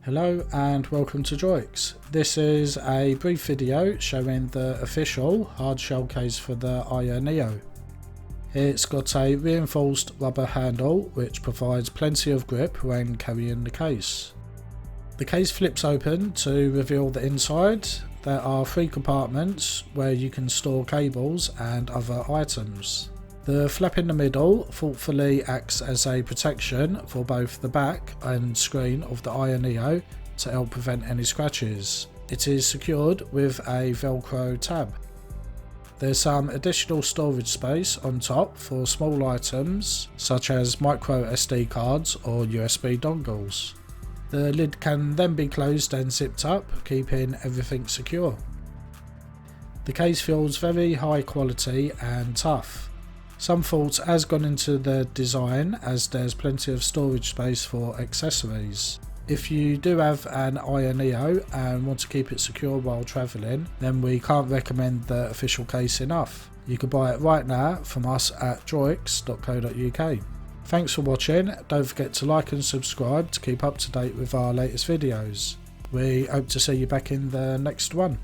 Hello and welcome to DROIX. This is a brief video showing the official hard shell case for the AYA NEO. It's got a reinforced rubber handle which provides plenty of grip when carrying the case. The case flips open to reveal the inside. There are 3 compartments where you can store cables and other items. The flap in the middle thoughtfully acts as a protection for both the back and screen of the AYA NEO to help prevent any scratches. It is secured with a Velcro tab. There's some additional storage space on top for small items such as micro SD cards or USB dongles. The lid can then be closed and zipped up, keeping everything secure. The case feels very high quality and tough. Some thought has gone into the design as there's plenty of storage space for accessories. If you do have an AYA NEO and want to keep it secure while travelling, then we can't recommend the official case enough. You can buy it right now from us at droix.co.uk. Thanks for watching. Don't forget to like and subscribe to keep up to date with our latest videos. We hope to see you back in the next one.